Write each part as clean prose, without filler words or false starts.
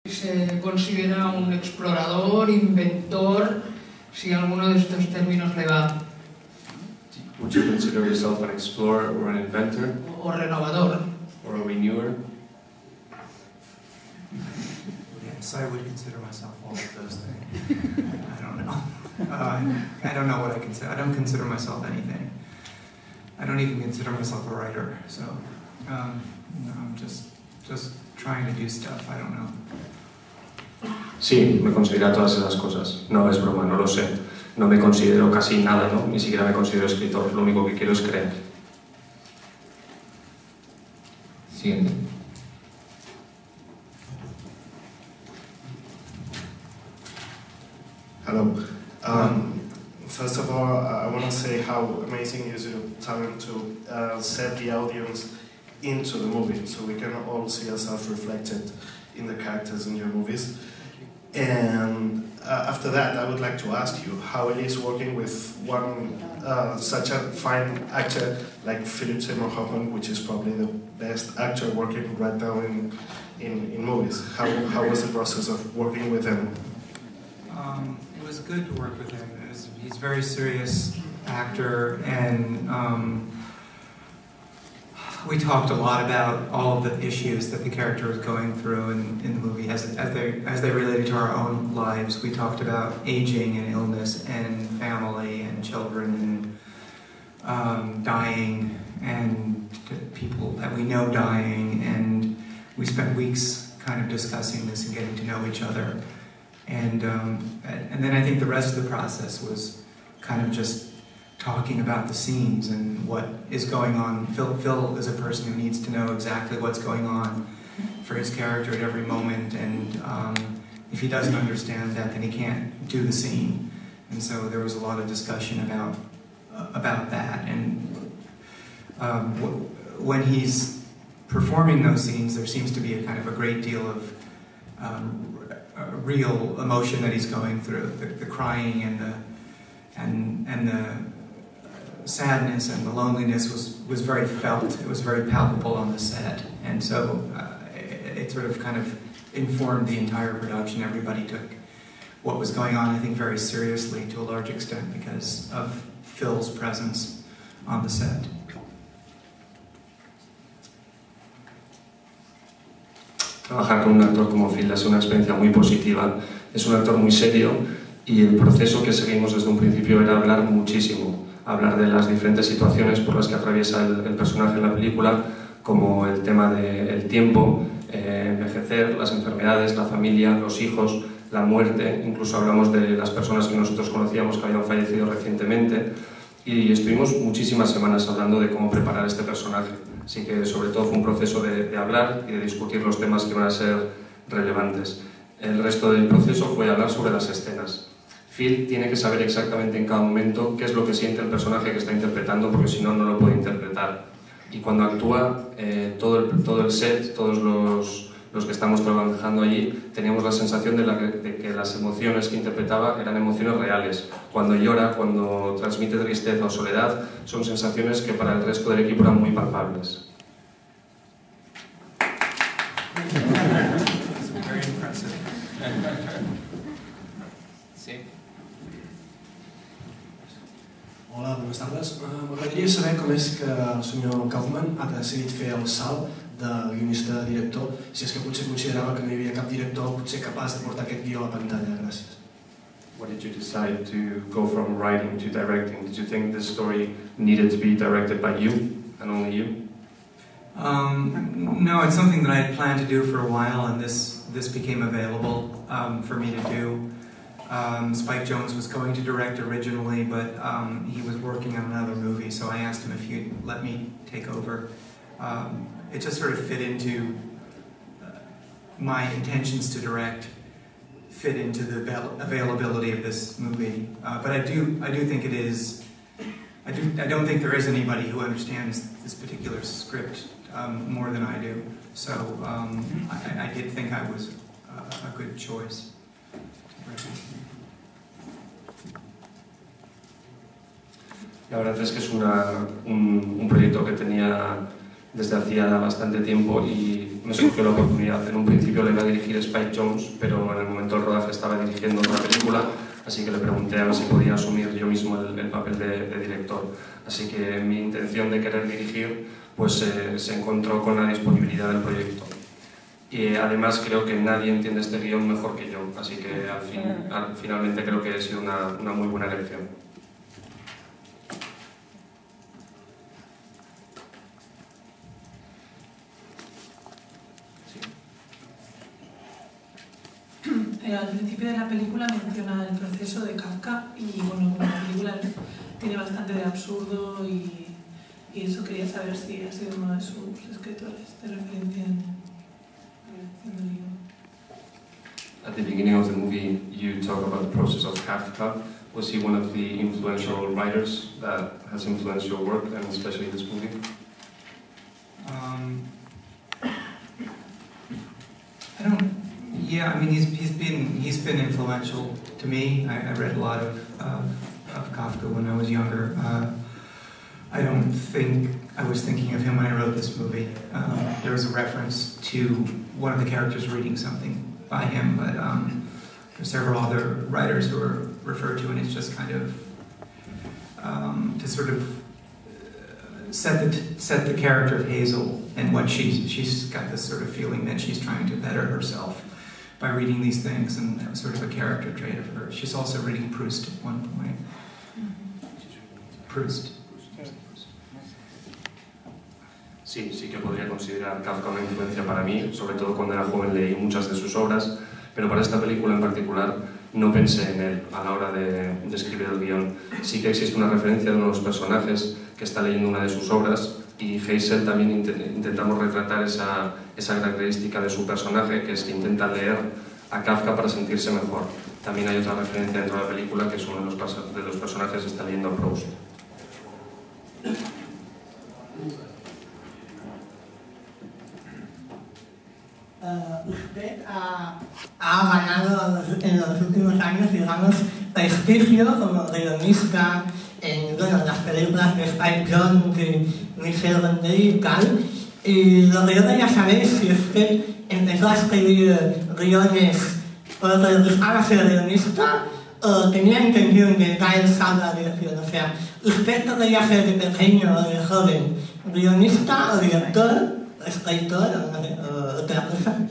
Se considera un explorador, inventor, si alguno de estos términos le va. Would you consider yourself an explorer or an inventor? O renovador. Or a renewer? Yes, I would consider myself all of those things. I don't know. I don't know what I consider. I don't consider myself anything. I don't even consider myself a writer. So, no, I'm just trying to do stuff. I don't know. Sí, me considero todas esas cosas. No, es broma, no lo sé. No me considero casi nada, ¿no? Ni siquiera me considero escritor. Lo único que quiero es crear. Siguiente. Hello. First of all, I want to say how amazing is your talent to set the audience into the movie, so we can all see ourselves reflected in the characters in your movies. And after that, I would like to ask you how it is working with one such a fine actor like Philip Seymour Hoffman, which is probably the best actor working right now in movies. How was the process of working with him? It was good to work with him. He's a very serious actor, and we talked a lot about all of the issues that the character was going through in the movie as they related to our own lives. We talked about aging and illness and family and children and dying and people that we know dying, and we spent weeks kind of discussing this and getting to know each other. And then I think the rest of the process was kind of just talking about the scenes and what is going on. Phil is a person who needs to know exactly what's going on for his character at every moment, and if he doesn't understand that, then he can't do the scene. And so there was a lot of discussion about that. And when he's performing those scenes, there seems to be a kind of a great deal of real emotion that he's going through, the crying and the sadness and the loneliness was very felt. It was very palpable on the set, and so it sort of kind of informed the entire production. Everybody took what was going on, I think, very seriously to a large extent because of Phil's presence on the set. Trabajar con un actor como Phil es una experiencia muy positiva. Es un actor muy serio y el proceso que seguimos desde un principio era hablar muchísimo, hablar de las diferentes situaciones por las que atraviesa el personaje en la película, como el tema del tiempo, envejecer, las enfermedades, la familia, los hijos, la muerte. Incluso hablamos de las personas que nosotros conocíamos que habían fallecido recientemente, y estuvimos muchísimas semanas hablando de cómo preparar este personaje. Así que sobre todo fue un proceso de hablar y de discutir los temas que iban a ser relevantes. El resto del proceso fue hablar sobre las escenas. Phil tiene que saber exactamente en cada momento qué es lo que siente el personaje que está interpretando, porque si no, no lo puede interpretar. Y cuando actúa, todo el set, todos los que estamos trabajando allí, teníamos la sensación de que las emociones que interpretaba eran emociones reales. Cuando llora, cuando transmite tristeza o soledad, son sensaciones que para el resto del equipo eran muy palpables. Hola, buenas tardes. M'agradaria saber com és que el senyor Kaufman ha decidit fer el salt de guionista a director, si és que potser considerava que no hi havia cap director potser capaç de portar aquest guió a la pantalla. Gràcies. What did you decide to go from writing to directing? Did you think this story needed to be directed by you and only you? No, it's something that I had planned to do for a while, and this became available for me to do. Spike Jonze was going to direct originally, but he was working on another movie, so I asked him if he'd let me take over. It just sort of fit into my intentions to direct, fit into the availability of this movie. But I do think it is. I don't think there is anybody who understands this particular script more than I do. So I did think I was a good choice. La verdad es que es un proyecto que tenía desde hacía bastante tiempo y me surgió la oportunidad. En un principio le iba a dirigir Spike Jonze, pero en el momento del rodaje estaba dirigiendo otra película, así que le pregunté a ver si podía asumir yo mismo el papel de director. Así que mi intención de querer dirigir pues se encontró con la disponibilidad del proyecto. Y además creo que nadie entiende este guión mejor que yo, así que finalmente creo que ha sido una muy buena elección. Al principio de la película menciona el proceso de Kafka y bueno, como la película tiene bastante de absurdo y eso quería saber si ha sido uno de sus escritores de referencia en el guión. At the beginning of the movie, you talk about the process of Kafka. Was he one of the influential writers that has influenced your work, and especially this movie? I don't. Yeah, I mean he's been influential to me. I read a lot of Kafka when I was younger. I don't think I was thinking of him when I wrote this movie. There was a reference to one of the characters reading something by him, but there's several other writers who are referred to, and it's just kind of to sort of set the character of Hazel and what she's got this sort of feeling that she's trying to better herself by reading these things, and that was sort of a character trait of hers. She's also reading Proust at one point. Proust. Sí, sí que podría considerar Kafka una influencia para mí, sobre todo cuando era joven leí muchas de sus obras, pero para esta película en particular no pensé en él a la hora de escribir el guión. Sí que existe una referencia de uno de los personajes que está leyendo una de sus obras, y Hazel también intentamos retratar esa característica de su personaje, que es que intenta leer a Kafka para sentirse mejor. También hay otra referencia dentro de la película, que es uno de los personajes que está leyendo a Proust. Usted ha ganado en los últimos años, digamos, prestigio como guionista en las películas de Spike Jonze y Michel Gondry y tal. Y lo que yo quería saber es si usted empezó a escribir guiones porque le gustaba ser guionista o tenía intención de dar el salto a la dirección. O sea, ¿usted no quería ser de pequeño o de joven guionista o director? Escritor o otra cosa.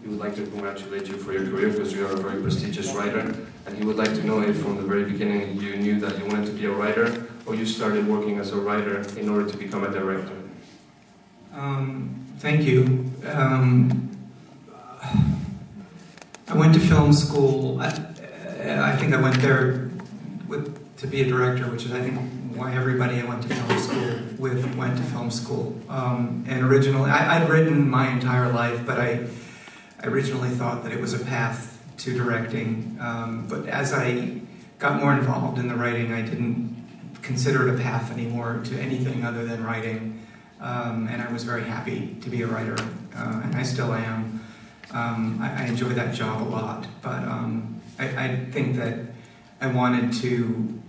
He would like to congratulate you for your career because you are a very prestigious writer, and he would like to know if from the very beginning you knew that you wanted to be a writer, or you started working as a writer in order to become a director. Thank you. I went to film school. I think I went there to be a director, which is I think why everybody I went to film school with went to film school. And originally, I'd written my entire life, but I originally thought that it was a path to directing. But as I got more involved in the writing, I didn't consider it a path anymore to anything other than writing. And I was very happy to be a writer, and I still am. I enjoy that job a lot, but I think that I wanted to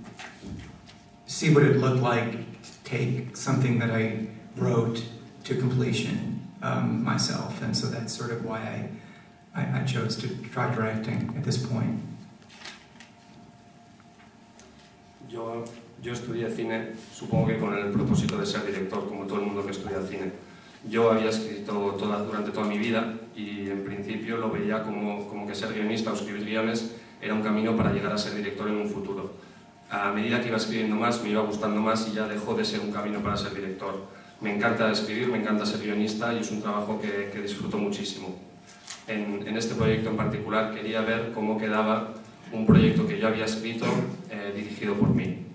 see what it looked like to take something that I wrote to completion myself, and so that's sort of why I chose to try directing at this point. Yo estudié cine, supongo que con el propósito de ser director, como todo el mundo que estudia cine. Yo había escrito durante toda mi vida y en principio lo veía como que ser guionista o escribir guiones era un camino para llegar a ser director en un futuro. A medida que iba escribiendo más, me iba gustando más y ya dejó de ser un camino para ser director. Me encanta escribir, me encanta ser guionista y es un trabajo que disfruto muchísimo. En este proyecto en particular quería ver cómo quedaba un proyecto que yo había escrito dirigido por mí.